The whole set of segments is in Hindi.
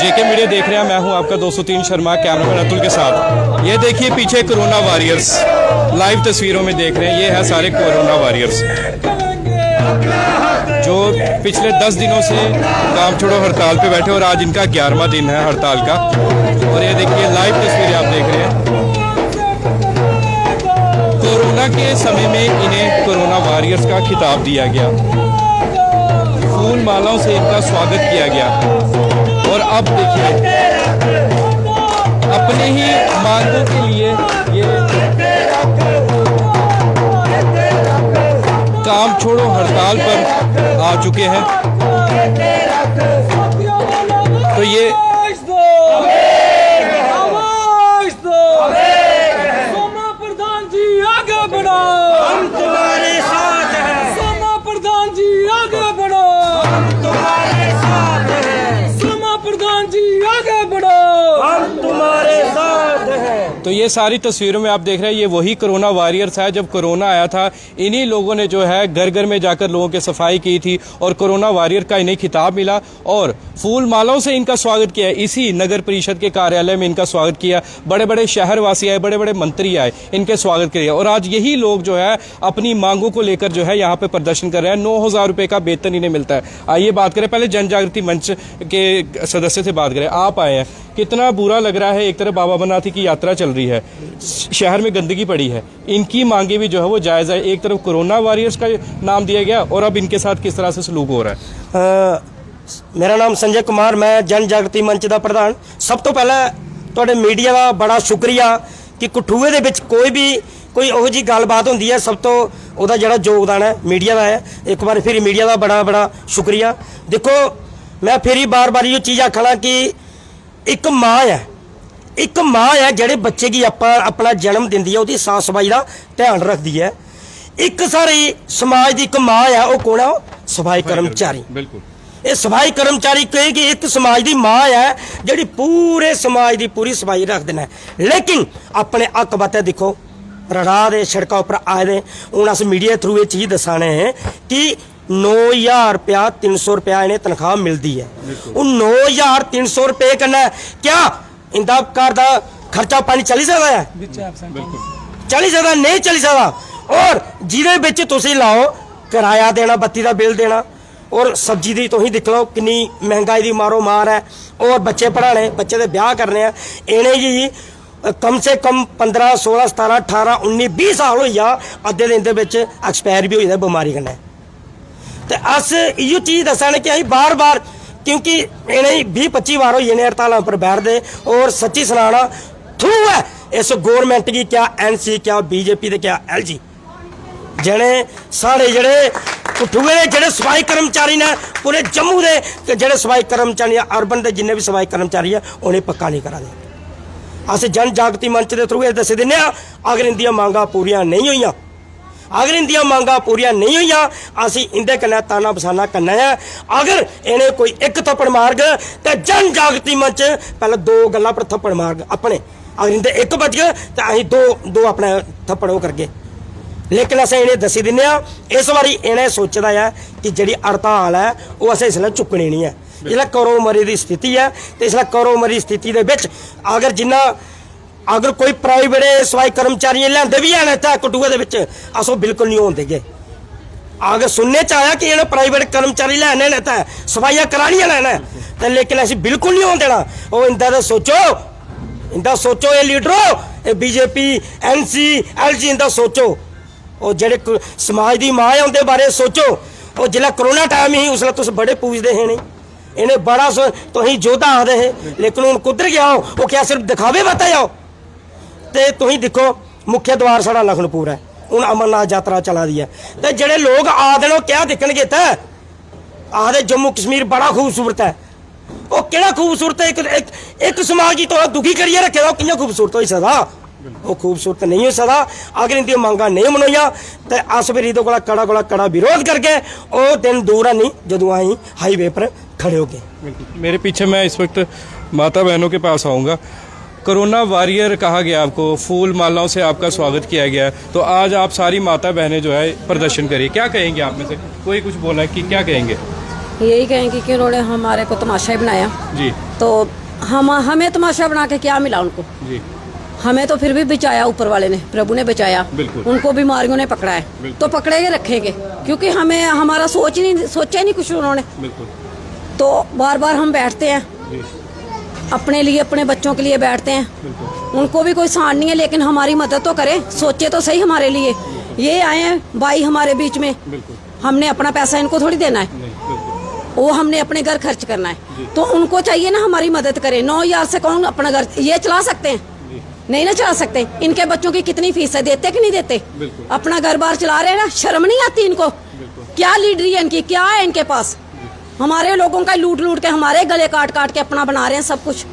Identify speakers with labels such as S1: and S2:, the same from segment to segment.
S1: जेके मीडिया देख रहे हैं, मैं हूं आपका 203 शर्मा, कैमरामैन अतुल के साथ। ये देखिए पीछे कोरोना वॉरियर्स लाइव तस्वीरों में देख रहे हैं, ये है सारे कोरोना वॉरियर्स जो पिछले 10 दिनों से काम छोड़ो हड़ताल पे बैठे और आज इनका 11वां दिन है हड़ताल का। और ये देखिए लाइव तस्वीरें आप देख रहे हैं। कोरोना के समय में इन्हें कोरोना वॉरियर्स का खिताब दिया गया, फूल मालाओं से इनका स्वागत किया गया। और अब देखिए अपने ही मांगों के लिए ये काम छोड़ो हड़ताल पर आ चुके हैं। तो ये
S2: सोमा प्रधान जी आगे बढ़ो, हम तुम्हारे साथ हैं। सोमा प्रधान जी आगे बढ़ो, हम तुम्हारे साथ हैं। सोमा प्रधान जी आगे बढ़ो, हम तुम्हारे साथ हैं।
S1: तो ये सारी तस्वीरों में आप देख रहे हैं, ये वही कोरोना वॉरियर्स है। जब कोरोना आया था इन्हीं लोगों ने जो है घर घर में जाकर लोगों की सफाई की थी और कोरोना वॉरियर का इन्हें खिताब मिला और फूल मालाओं से इनका स्वागत किया। इसी नगर परिषद के कार्यालय में इनका स्वागत किया, बड़े बड़े शहरवासी आए, बड़े बड़े मंत्री आए, इनके स्वागत किया। और आज यही लोग जो है अपनी मांगों को लेकर जो है यहाँ पे प्रदर्शन कर रहे हैं। 9,000 रुपये का वेतन इन्हें मिलता है। आइए बात करें, पहले जन जागृति मंच के सदस्य से बात करें। आप आए हैं, कितना बुरा लग रहा है? एक तरफ बाबा अमरनाथ की यात्रा चल रही है, शहर में गंदगी पड़ी है, इनकी मांगे भी जो है वो जायज़ है। एक तरफ कोरोना वॉरियर्स का नाम दिया गया और अब इनके साथ किस तरह से सलूक हो रहा है?
S3: मेरा नाम संजय कुमार, मैं जन जागृति मंच का प्रधान। सब तो पहले तुहाडे मीडिया का बड़ा शुक्रिया कि कठुए दे विच कोई भी कोई ओहो जी गलबात होंदी है, सब तो उहदा जिहड़ा योगदान है मीडिया का है। एक बार फिर मीडिया का बड़ा बड़ा शुक्रिया। देखो मैं फिर ही बार बार ये चीज़ आखना कि एक माँ है ਜਿਹੜੇ ਬੱਚੇ की अपना जन्म ਦਿੰਦੀ है, ਉਹਦੀ साफ सफाई का ध्यान रखती है। एक सारी समाज की एक माँ है, वो कौन है? सफाई कर्मचारी।
S1: बिल्कुल,
S3: ये सफाई कर्मचारी कहेगी एक समाज की माँ है जी पूरे समाज की पूरी सफाई रख देना है। लेकिन अपने हक बातें देखो राह दे सड़कों पर आए दे। हूँ अस मीडिया थ्रू ये चीज़ दसाने हैं कि 9,000 रुपया 300 रुपया इन्हें तनख्वाह मिलती है। वो 9,300 रुपये कन्नै क्या इंदा घर का खर्चा पानी चली सकता है? चली सकता नहीं चली सकता। और जिहदे विच तुसीं लाओ किराया देना, बत्ती का बिल देना और सब्जी दी तुसीं दिख लो कितनी महंगाई की मारो मार है। और बच्चे पढ़ाने, बच्चे दे ब्याह करने हैं, इन्हें जी कम से कम 15, 16, 17, 18, 19, 20 साल हो गया, अद्धे दिन दे विच एक्सपायर भी हो जाता बीमारी कन्नै। तो अस इो चीज़ दसा कि अं बार बार, क्योंकि इन्हें 20-25 बार हो गए हड़तालों पर बैठते और सच्ची सनाना थ्रू है इस गौरमेंट की, क्या NC, क्या BJP, क्या LG, जने साढ़े जड़े कठुए जड़े सफाई कर्मचारी ने पूरे जम्मू के जड़े सफाई कर्मचारी अर्बन के जिन्हें भी सफाई कर्मचारी है उन्हें पक्का नहीं करा दे। अस जन जागृति मंच के थ्रू दस दें अगर इनदियां मांगां पूरियां नहीं हुई, अगर इनदियां मांगां पूरियां नहीं हुई असी इंदे कन्नै ताना बसाना करना है। अगर इन्हें कोई एक थप्पड़ मारग तो जन जागृति मंच पहले 2 गल्लां पर थप्पड़ मारग अपने, अगर इनते एक बच गए तो असीं दो अपने थप्पड़ वो करगे। लेकिन अस इन्हें दसी दिन्ने इस बारी इन्हें सोचता है कि जी हड़ताल है वो असें इसलिए चुकनी नहीं है। इसलिए करो मरी की स्थिति है, तो इसलिए करो मरी स्थिति के विच अगर जिन्ना अगर कोई प्राइवेट सफाई कर्मचारी लियाते भी हैं इतना कठुए के अस बिल्कुल नहीं होने देंगे। अगर सुनने च आया कि इन्हें प्राइवेट कर्मचारी लैने लेता है, सफाइयाँ करानियाँ लैना है, तो लेकिन असी बिल्कुल नहीं होने देना। वो इंदा सोचो ये लीडरो, ये BJP, NC, LG, इंदा सोचो। और जेडे समाज की माँ है उनके बारे सोचो। और जिला कोरोना टाइम ही उसले तुम बड़े पूजते हैं नहीं, इन्हें बड़ा तो ही जोधा आते हैं, लेकिन हूँ कुदर गया हो वो क्या सिर्फ दिखावे बताए आओ। तो तुम देखो मुख्य द्वार साढ़ा लखनपुर है, हूँ अमरनाथ यात्रा चला दी है, तो जेडे लोग आदे वो क्या दिखणगे इत्थे आखदे जम्मू कश्मीर बड़ा खूबसूरत है। वो केड़ा खूबसूरत है? एक समाज की तो दुखी करिए रखे हो, कियां खूबसूरत हो सकदा? वो खूबसूरत नहीं हो सकदा। अगर इनकी मांगा नहीं मनोइया तो अस फिर इहदे कोला कड़ा विरोध करके वो दिन दूर है नहीं जदों असीं हाईवे पर खड़े हो गए।
S1: मेरे पीछे मैं इस वक्त माता बहनों के पास आऊँगा। कोरोना वॉरियर कहा गया आपको, फूल मालाओं से आपका स्वागत किया गया है, तो आज आप सारी माता बहनें जो है प्रदर्शन करिए, क्या कहेंगे? आप में से कोई कुछ बोला है कि क्या कहेंगे?
S4: यही कहेंगे कि उन्होंने हमारे को तमाशा ही बनाया।
S1: जी
S4: तो हमें तमाशा बना के क्या मिला उनको?
S1: जी
S4: हमें तो फिर भी बचाया, ऊपर वाले ने, प्रभु ने बचाया।
S1: बिल्कुल।
S4: उनको बीमारियों ने पकड़ा है तो पकड़ेंगे रखेंगे, क्योंकि हमें हमारा सोचा ही नहीं कुछ उन्होंने।
S1: बिल्कुल।
S4: तो बार बार हम बैठते हैं
S1: जी
S4: अपने लिए, अपने बच्चों के लिए बैठते हैं। उनको भी कोई सान नहीं है, लेकिन हमारी मदद तो करे, सोचे तो सही हमारे लिए। ये आए हैं भाई हमारे बीच में, हमने अपना पैसा इनको थोड़ी देना है, वो हमने अपने घर खर्च करना है। तो उनको चाहिए ना हमारी मदद करे। 9,000 से कौन अपना घर ये चला सकते हैं? नहीं ना चला सकते। इनके बच्चों की कितनी फीस है, देते कि नहीं देते? अपना घर बार चला रहे हैं ना, शर्म नहीं आती इनको? क्या लीडरी है इनकी, क्या है इनके पास? हमारे लोगों का लूट लूट के हमारे गले काट काट के अपना बना रहे हैं सब कुछ।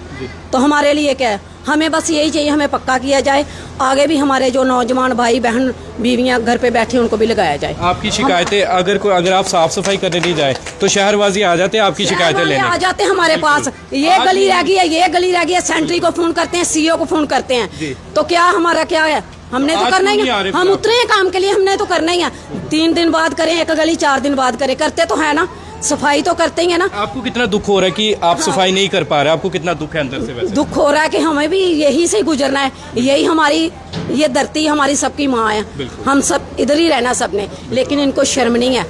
S4: तो हमारे लिए क्या है? हमें बस यही चाहिए, हमें पक्का किया जाए, आगे भी हमारे जो नौजवान भाई बहन बीवियां घर पे बैठे उनको भी लगाया जाए।
S1: आपकी शिकायतें अगर आप साफ सफाई करने नहीं जाए तो शहरवासी आ जाते हैं आपकी शिकायतें लेने?
S4: आ जाते हैं हमारे पास, ये गली रह गई है, ये गली रह गई है, सेंट्री को फोन करते हैं, सीओ को फोन करते हैं। तो क्या हमारा क्या है? हमने तो करना ही है, हम उतरे हैं काम के लिए, हमने तो करना ही है। 3 दिन बाद करें एक गली, 4 दिन बाद करें, करते तो है ना, सफाई तो करते ही है ना।
S1: आपको कितना दुख हो रहा है कि आप सफाई नहीं कर पा रहे? आपको कितना दुख है अंदर से? वैसे
S4: दुख हो रहा है कि हमें भी यही से गुजरना है, यही हमारी ये धरती हमारी सबकी माँ है, हम सब इधर ही रहना सबने। लेकिन इनको शर्म नहीं है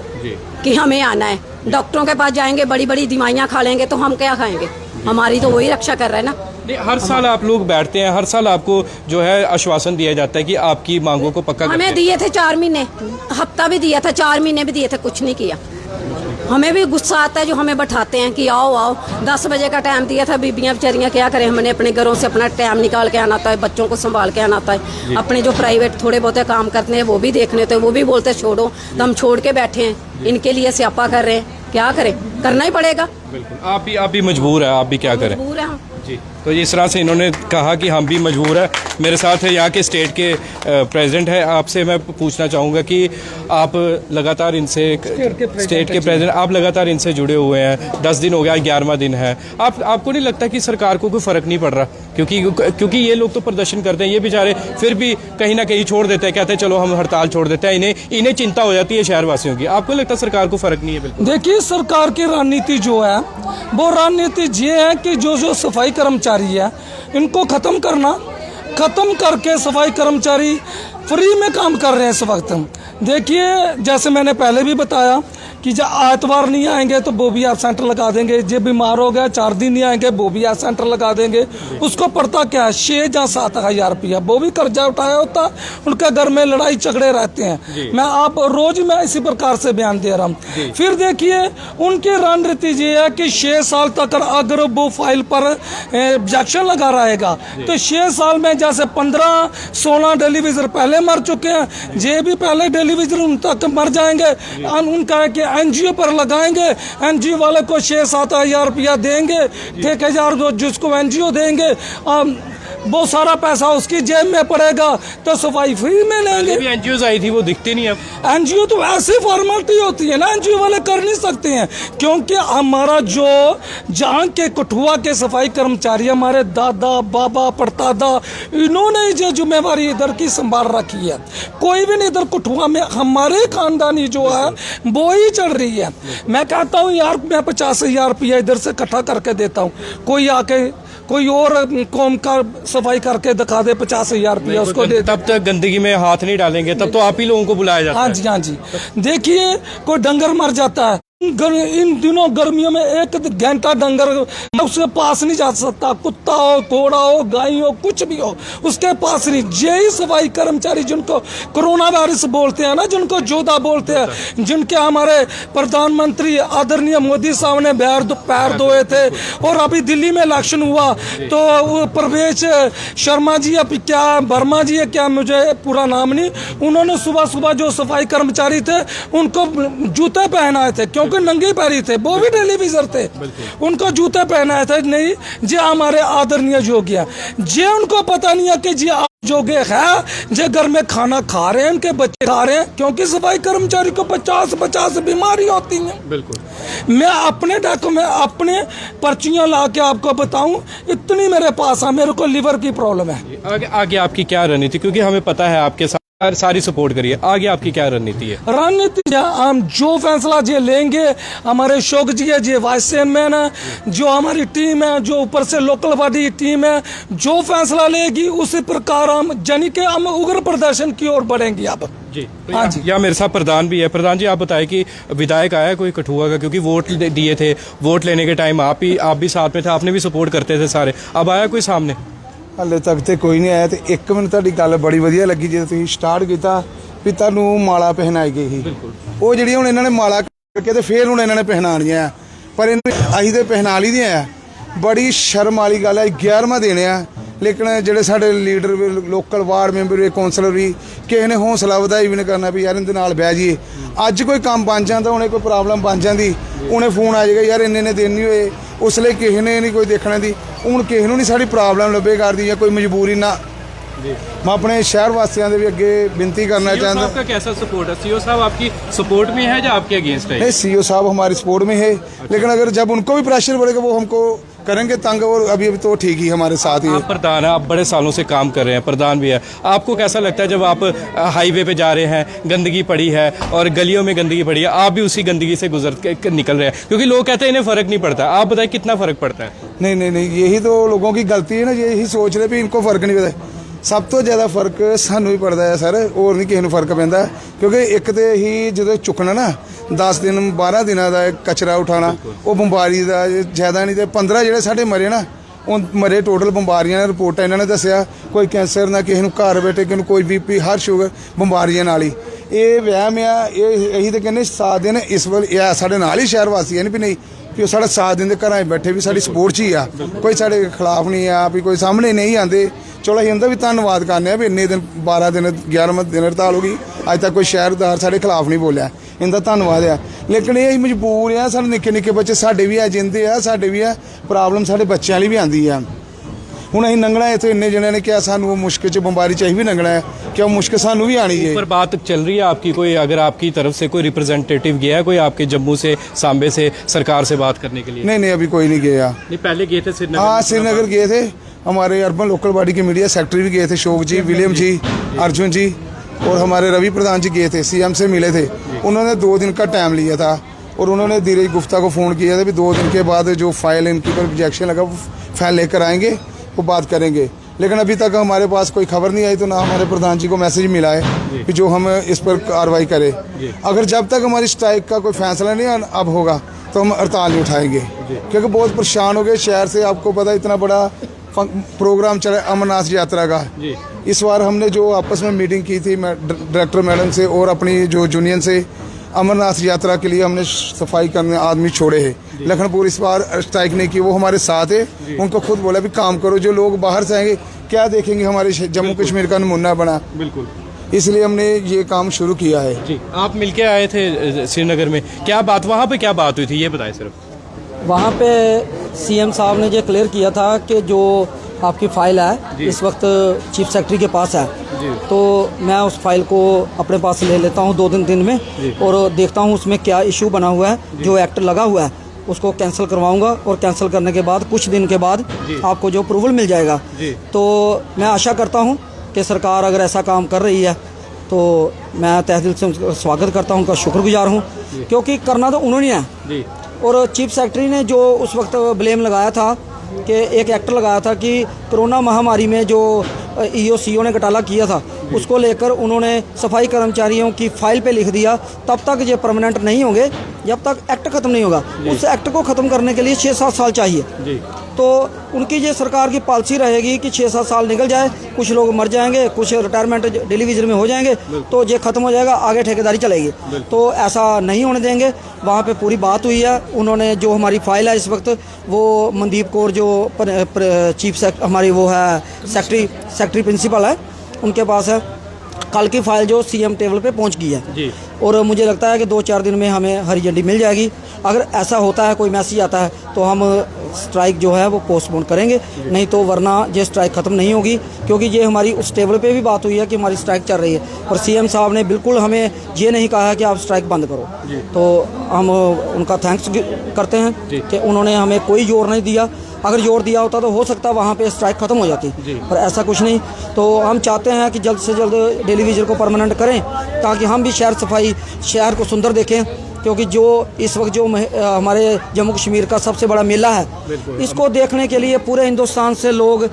S4: कि हमें आना है। डॉक्टरों के पास जाएंगे, बड़ी बड़ी दवाइयाँ खा लेंगे तो हम क्या खाएंगे? हमारी तो वही रक्षा कर रहा है ना।
S1: नहीं, हर साल आप लोग बैठते हैं, हर साल आपको जो है आश्वासन दिया जाता है कि आपकी मांगों को पक्का
S4: हमें दिए थे 4 महीने, हफ्ता भी दिया था, 4 महीने भी दिए थे, कुछ नहीं किया। हमें भी गुस्सा आता है जो हमें बैठाते हैं कि आओ आओ। 10 बजे का टाइम दिया था, बीबियां बेचारियां क्या करें, हमने अपने घरों से अपना टाइम निकाल के आना था, बच्चों को संभाल के आना था, अपने जो प्राइवेट थोड़े बहुत काम करते हैं वो भी देखने थे, वो भी बोलते छोड़ो, तो हम छोड़ के बैठे हैं। इनके लिए स्यापा कर रहे हैं, क्या करें, करना ही पड़ेगा।
S1: बिल्कुल, आप भी मजबूर है, आप भी क्या करें?
S4: मजबूर है हम।
S1: जी, तो इस तरह से इन्होंने कहा कि हम भी मजबूर है। मेरे साथ है यहाँ के स्टेट के प्रेसिडेंट है। आपसे मैं पूछना चाहूँगा कि आप लगातार इनसे, स्टेट के प्रेसिडेंट, आप लगातार इनसे जुड़े हुए हैं, 10 दिन हो गया, 11वां दिन है। आपको नहीं लगता कि सरकार को कोई फ़र्क नहीं पड़ रहा? क्योंकि ये लोग तो प्रदर्शन करते हैं, ये बेचारे फिर भी कहीं ना कहीं छोड़ देते हैं, कहते हैं चलो हम हड़ताल छोड़ देते हैं। इन्हें चिंता हो जाती है शहरवासियों की। आपको लगता है सरकार को फ़र्क नहीं है? बिल्कुल।
S2: देखिए, सरकार की रणनीति जो है वो रणनीति ये है कि जो सफाई कर्मचारी है इनको ख़त्म करना, ख़त्म करके सफाई कर्मचारी फ्री में काम कर रहे हैं इस वक्त। देखिए, जैसे मैंने पहले भी बताया कि जब आतवार नहीं आएंगे तो वो भी एब्सेंट लगा देंगे, जब बीमार हो गया 4 दिन नहीं आएंगे वो भी एब्सेंट लगा देंगे। उसको पड़ता क्या है, 6 या 7 हज़ार रुपया, वो भी कर्जा उठाया होता, उनका घर में लड़ाई झगड़े रहते हैं। मैं आप रोज मैं इसी प्रकार से बयान दे रहा हूँ। फिर देखिए, उनकी रणनीति ये है कि 6 साल तक अगर वो फाइल पर ऑब्जेक्शन लगा रहेगा तो 6 साल में जैसे 15-16 टेलीविजन पहले मर चुके हैं, ये भी पहले टेलीविजन उन तक मर जाएंगे। उनका है कि एनजीओ पर लगाएंगे, एनजीओ वाले को 6-7 हज़ार रुपया देंगे, ठेकेदार को जिसको एनजीओ देंगे वो सारा पैसा उसकी जेब में पड़ेगा, तो सफाई फ्री में लेंगे।
S1: एनजीओ आई थी, वो दिखते नहीं अब।
S2: एनजीओ तो ऐसी फॉर्मेलिटी होती है ना, एनजीओ वाले कर नहीं सकते हैं, क्योंकि हमारा जो जहाँ के कठुआ के सफाई कर्मचारी, हमारे दादा बाबा परदादा, इन्होंने जो जिम्मेवारी इधर की संभाल रखी है। कोई भी नहीं इधर कठुआ में हमारे खानदानी जो है वो ही चल रही है। मैं कहता हूँ यार, मैं 50 हज़ार रुपया इधर से इकट्ठा करके देता हूँ, कोई आके कोई और कौम का सफाई करके दिखा दे 50 हज़ार रुपया उसको दे।
S1: तब तक गंदगी में हाथ नहीं डालेंगे, तब तो आप ही लोगों को बुलाया जाता है।
S2: हाँ जी, हाँ जी। देखिए, कोई डंगर मर जाता है इन दिनों गर्मियों में, 1 घंटा डंगर उसके पास नहीं जा सकता, कुत्ता हो, घोड़ा हो, गाय हो, कुछ भी हो, उसके पास नहीं। यही सफाई कर्मचारी जिनको कोरोना वायरस बोलते हैं ना, जिनको जोधा बोलते हैं, जिनके हमारे प्रधानमंत्री आदरणीय मोदी साहब ने पैर धोए थे, और अभी दिल्ली में इलेक्शन हुआ तो वो प्रवेश शर्मा जी या क्या वर्मा जी है क्या, मुझे पूरा नाम नहीं, उन्होंने सुबह सुबह जो सफाई कर्मचारी थे उनको जूते पहनाए थे, क्योंकि नंगे पैरी थे, वो भी टेलीविजन थे, उनको जूते पहनाए थे। नहीं, जे हमारे आदरणीय योगी है, जे उनको पता नहीं है कि जे योग्य है, जे घर में खाना खा रहे हैं, उनके बच्चे खा रहे हैं, क्योंकि सफाई कर्मचारी को 50 बीमारी होती हैं।
S1: बिल्कुल।
S2: मैं अपने डॉक्यूमेंट, अपने पर्चियां ला के आपको बताऊं, इतनी मेरे पास है, मेरे को लीवर की प्रॉब्लम है।
S1: आगे आपकी क्या रणनीति, क्योंकि हमें पता है आपके साथ सारी सपोर्ट करिए, आगे आपकी क्या रणनीति है?
S2: रणनीति हम जो फैसला जो लेंगे, हमारे शोक जी है, जो वाइस चेयरमैन है, जो हमारी टीम है, जो ऊपर से लोकल बॉडी टीम है, जो फैसला लेगी उसी प्रकार हम यानी कि हम उग्र प्रदर्शन की ओर बढ़ेंगे। अब
S1: जी
S2: हाँ जी।
S1: या मेरे साथ प्रधान भी है। प्रधान जी, आप बताएं कि विधायक आया कोई कठुआ का, क्योंकि वोट दिए थे, वोट लेने के टाइम आप भी साथ में थे, आपने भी सपोर्ट करते थे सारे, अब आया कोई सामने?
S5: ਹਾਲੇ ਤੱਕ ਤੇ ਕੋਈ ਨਹੀਂ ਆਇਆ। ਤੇ ਇੱਕ ਮੈਨੂੰ ਤੁਹਾਡੀ ਗੱਲ ਬੜੀ ਵਧੀਆ ਲੱਗੀ ਜਦੋਂ ਤੁਸੀਂ ਸਟਾਰਟ ਕੀਤਾ ਵੀ ਤੁਹਾਨੂੰ ਮਾਲਾ ਪਹਿਨਾਈ ਗਈ ਸੀ। ਉਹ ਜਿਹੜੀ ਹੁਣ ਇਹਨਾਂ ਨੇ ਮਾਲਾ ਕਰਕੇ ਤੇ ਫੇਰ ਹੁਣ ਇਹਨਾਂ ਨੇ ਪਹਿਨਾਣੀਆਂ ਆ, ਪਰ ਅਸੀਂ ਤੇ ਪਹਿਨਾ ਲਈ ਦੀਆਂ ਆ। ਬੜੀ ਸ਼ਰਮ ਵਾਲੀ ਗੱਲ ਹੈ, 11ਵਾਂ ਦੇਣੇ ਆ, ਲੇਕਿਨ ਜਿਹੜੇ ਸਾਡੇ ਲੀਡਰ ਲੋਕਲ ਵਾਰਡ ਮੈਂਬਰ ਵੀ ਕੌਂਸਲਰ ਵੀ ਕਿਸੇ ਨੇ ਹੌਸਲਾ ਵਧਾਈ ਵੀ ਨਹੀਂ ਕਰਨਾ ਵੀ ਯਾਰ ਇਹਦੇ ਨਾਲ ਬਹਿ ਜਾਈਏ। ਅੱਜ ਕੋਈ ਕੰਮ ਬਣ ਜਾਂਦਾ, ਹੁਣੇ ਕੋਈ ਪ੍ਰੋਬਲਮ ਬਣ ਜਾਂਦੀ, ਉਹਨੇ ਫੋਨ ਆ ਜਾਏਗਾ ਯਾਰ ਇੰਨੇ ਦਿਨ ਨਹੀਂ ਹੋਏ, ਉਸ ਲਈ ਕਿਸੇ ਨੇ ਨਹੀਂ ਕੋਈ ਦੇਖਣਾ ਦੀ। ਹੁਣ ਕਿਸੇ ਨੂੰ ਨਹੀਂ ਸਾਡੀ ਪ੍ਰੋਬਲਮ ਲੱਭੇ ਕਰਦੀ ਜਾਂ ਕੋਈ ਮਜਬੂਰੀ ਨਾ। मैं अपने शहर वासियों के भी अगे विनती करना चाहता हूँ।
S1: आपका कैसा सपोर्ट है? सीओ साहब आपकी सपोर्ट में है या आपके अगेंस्ट है?
S5: नहीं, सीओ साहब हमारी सपोर्ट में है, लेकिन अगर जब उनको भी प्रेशर बढ़ेगा वो हमको करेंगे तंग, और अभी तो ठीक ही हमारे साथ ही।
S1: आप प्रधान हैं, आप बड़े सालों से काम कर रहे हैं, प्रधान भी है, आपको कैसा लगता है जब आप हाईवे पे जा रहे हैं, गंदगी पड़ी है और गलियों में गंदगी पड़ी है, आप भी उसी गंदगी से गुजर के निकल रहे हैं, क्योंकि लोग कहते हैं इन्हें फ़र्क नहीं पड़ता, आप बताएं कितना फ़र्क पड़ता है?
S5: नहीं नहीं नहीं, यही तो लोगों की गलती है ना, यही सोच रहे भी इनको फ़र्क नहीं पड़ता। सब तो ज़्यादा फर्क सानू ही पड़ता है सर, और नहीं किसी को फर्क पैंदा, क्योंकि एक तो ही जो चुकना ना 10 दिन 12 दिनों का कचरा उठाना, वो बंबारी का ज़्यादा नहीं तो 15 जो साढ़े मरे ना, उन मरे टोटल बंबारियां ने रिपोर्ट इन्होंने दसिया, कोई कैंसर ना किसी को घर बैठे, किसी कोई BP हर शुगर बंबारियां नाल ही। ये वहम आ, यही तो कहने 7 दिन इस वाल साढ़े नाल ही शहर वासी है नहीं भी नहीं कि वो साढ़े 7 दिन के घर बैठे भी साड़ी सपोर्ट च ही आ, कोई साढ़े खिलाफ नहीं आ, भी कोई सामने नहीं आते। चलो अं उनका भी धन्यवाद करने भी इन्ने दिन 12 दिन 11वां दिन हड़ताल हो गई, अज तक कोई शहरदार साढ़े खिलाफ नहीं बोलिया, इनका धन्यवाद है। लेकिन ये मजबूर है, साढ़े निक्के निक्के बच्चे साढ़े भी है, जिंदे आ साढ़े भी है, प्रॉब्लम साढ़े बच्चों भी आती है। हुण असीं लंघना है, इत्थे इन्ने जणियां ने क्या सानू मुश्किल च बंबारी च भी लंघना है, क्या मुश्किल सानू भी आनी है।
S1: पर बात चल रही है आपकी, कोई अगर आपकी तरफ से कोई रिप्रेजेंटेटिव गया है कोई आपके जम्मू से सांबे से सरकार से बात करने के लिए?
S5: नहीं नहीं, अभी कोई नहीं गया।
S1: नहीं, पहले गए थे श्रीनगर?
S5: हाँ, श्रीनगर गए थे, हमारे अर्बन लोकल बॉडी के मीडिया सेक्रेटरी भी गए थे, शोक जी, विलियम जी, अर्जुन जी और हमारे रवि प्रधान जी गए थे, CM से मिले थे। उन्होंने 2 दिन का टाइम लिया था और उन्होंने धीरज गुप्ता को फ़ोन किया था भी 2 दिन के बाद जो फाइल इनकी पर रिजेक्शन लगा वो फाइल लेकर आएंगे, वो बात करेंगे। लेकिन अभी तक हमारे पास कोई खबर नहीं आई, तो ना हमारे प्रधान जी को मैसेज मिला है कि जो हम इस पर कार्रवाई करें। अगर जब तक हमारी स्ट्राइक का कोई फैसला नहीं अब होगा तो हम हड़ताल नहीं उठाएंगे, क्योंकि बहुत परेशान हो गए शहर से। आपको पता इतना बड़ा प्रोग्राम चला अमरनाथ यात्रा का, इस बार हमने जो आपस में मीटिंग की थी डायरेक्टर मैडम से और अपनी जो यूनियन से, अमरनाथ यात्रा के लिए हमने सफाई करने आदमी छोड़े हैं। लखनपुर इस बार स्ट्राइक नहीं की, वो हमारे साथ है, उनको खुद बोला भी काम करो, जो लोग बाहर से आएंगे क्या देखेंगे, हमारे जम्मू कश्मीर का नमूना बना।
S1: बिल्कुल,
S5: इसलिए हमने ये काम शुरू किया है।
S1: जी, आप मिलके आए थे श्रीनगर में, क्या बात वहाँ पे क्या बात हुई थी ये बताएं सिर्फ?
S6: वहाँ पे CM साहब ने ये क्लियर किया था कि जो आपकी फ़ाइल है इस वक्त चीफ सेक्रेटरी के पास है, तो मैं उस फाइल को अपने पास ले लेता हूँ 2 दिन में और देखता हूँ उसमें क्या इशू बना हुआ है, जो एक्ट लगा हुआ है उसको कैंसिल करवाऊंगा, और कैंसिल करने के बाद कुछ दिन के बाद आपको जो अप्रूवल मिल जाएगा। तो मैं आशा करता हूँ कि सरकार अगर ऐसा काम कर रही है तो मैं तहे दिल से उनका स्वागत करता हूँ, उनका शुक्रगुजार हूँ, क्योंकि करना तो उन्होंने है। और चीफ सेक्रेटरी ने जो उस वक्त ब्लेम लगाया था कि एक एक्ट लगाया था कि कोरोना महामारी में जो EO CO ने घोटाला किया था, उसको लेकर उन्होंने सफाई कर्मचारियों की फाइल पे लिख दिया तब तक ये परमानेंट नहीं होंगे जब तक एक्ट ख़त्म नहीं होगा। उस एक्ट को ख़त्म करने के लिए 6-7 साल चाहिए। तो उनकी ये सरकार की पॉलिसी रहेगी कि 6-7 साल निकल जाए, कुछ लोग मर जाएंगे, कुछ रिटायरमेंट डिलीविजन में हो जाएंगे, तो ये ख़त्म हो जाएगा, आगे ठेकेदारी चलेगी। तो ऐसा नहीं होने देंगे। वहाँ पे पूरी बात हुई है, उन्होंने जो हमारी फ़ाइल है इस वक्त वो मनदीप कौर जो चीफ हमारी वो है सेक्रेटरी प्रिंसिपल है, उनके पास है। कल की फ़ाइल जो CM टेबल पे पहुंच गई है और मुझे लगता है कि 2-4 दिन में हमें हरी झंडी मिल जाएगी। अगर ऐसा होता है, कोई मैसेज आता है, तो हम स्ट्राइक जो है वो पोस्टपोन करेंगे, नहीं तो वरना ये स्ट्राइक ख़त्म नहीं होगी, क्योंकि ये हमारी उस टेबल पे भी बात हुई है कि हमारी स्ट्राइक चल रही है और CM साहब ने बिल्कुल हमें ये नहीं कहा है कि आप स्ट्राइक बंद करो। तो हम उनका थैंक्स करते हैं कि उन्होंने हमें कोई जोर नहीं दिया। अगर जोर दिया होता तो हो सकता वहाँ पे स्ट्राइक ख़त्म हो जाती, पर ऐसा कुछ नहीं। तो हम चाहते हैं कि जल्द से जल्द डेली विजल को परमानेंट करें ताकि हम भी शहर सफाई, शहर को सुंदर देखें, क्योंकि जो इस वक्त जो हमारे जम्मू कश्मीर का सबसे बड़ा मेला है, इसको देखने के लिए पूरे हिंदुस्तान से लोग,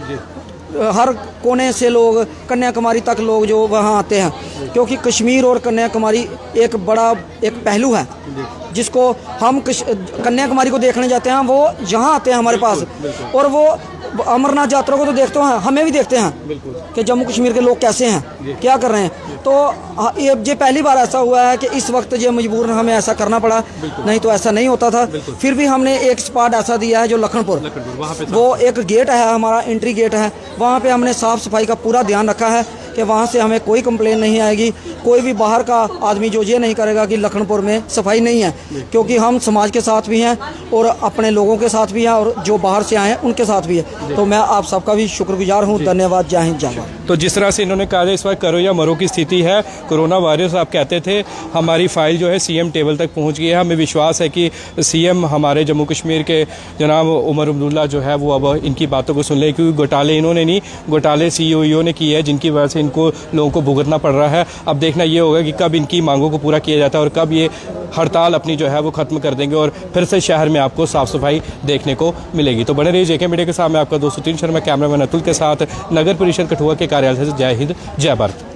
S6: हर कोने से लोग, कन्याकुमारी तक लोग जो वहाँ आते हैं, क्योंकि कश्मीर और कन्याकुमारी एक बड़ा एक पहलू है जिसको हम कन्याकुमारी को देखने जाते हैं, वो यहाँ आते हैं हमारे पास, और वो अमरनाथ यात्रा को तो देखते हैं, हमें भी देखते हैं कि जम्मू कश्मीर के लोग कैसे हैं, क्या कर रहे हैं। तो ये पहली बार ऐसा हुआ है कि इस वक्त ये मजबूर हमें ऐसा करना पड़ा, नहीं तो ऐसा नहीं होता था। फिर भी हमने एक स्पॉट ऐसा दिया है जो लखनपुर, वो एक गेट है हमारा, एंट्री गेट है, वहाँ पे हमने साफ़ सफाई का पूरा ध्यान रखा है कि वहाँ से हमें कोई कंप्लेन नहीं आएगी। कोई भी बाहर का आदमी जो ये नहीं करेगा कि लखनपुर में सफाई नहीं है, क्योंकि हम समाज के साथ भी हैं और अपने लोगों के साथ भी हैं और जो बाहर से आए हैं उनके साथ भी है। तो मैं आप सबका भी शुक्रगुजार हूँ। धन्यवाद। जय हिंद, जय भारत।
S1: तो जिस तरह से इन्होंने कहा इस बार करो या मरो की स्थिति है, कोरोना वायरस आप कहते थे, हमारी फाइल जो है सीएम टेबल तक पहुंच गई है। हमें विश्वास है कि सीएम हमारे जम्मू कश्मीर के जनाब उमर अब्दुल्ला जो है वो अब इनकी बातों को सुन ले, क्योंकि घोटाले इन्होंने नहीं, घोटाले सीईओ ने किए हैं जिनकी वजह से इनको लोगों को भुगतना पड़ रहा है। अब देखना ये होगा कि कब इनकी मांगों को पूरा किया जाता है और कब ये हड़ताल अपनी जो है वो ख़त्म कर देंगे और फिर से शहर में आपको साफ़ सफाई देखने को मिलेगी। तो बने रहिए जेके मीडिया के साथ, मैं आपका 203 शर्मा, कैमरामैन अतुल के साथ, नगर परिषद कठुआ के कार्यालय से। जय हिंद, जय भारत।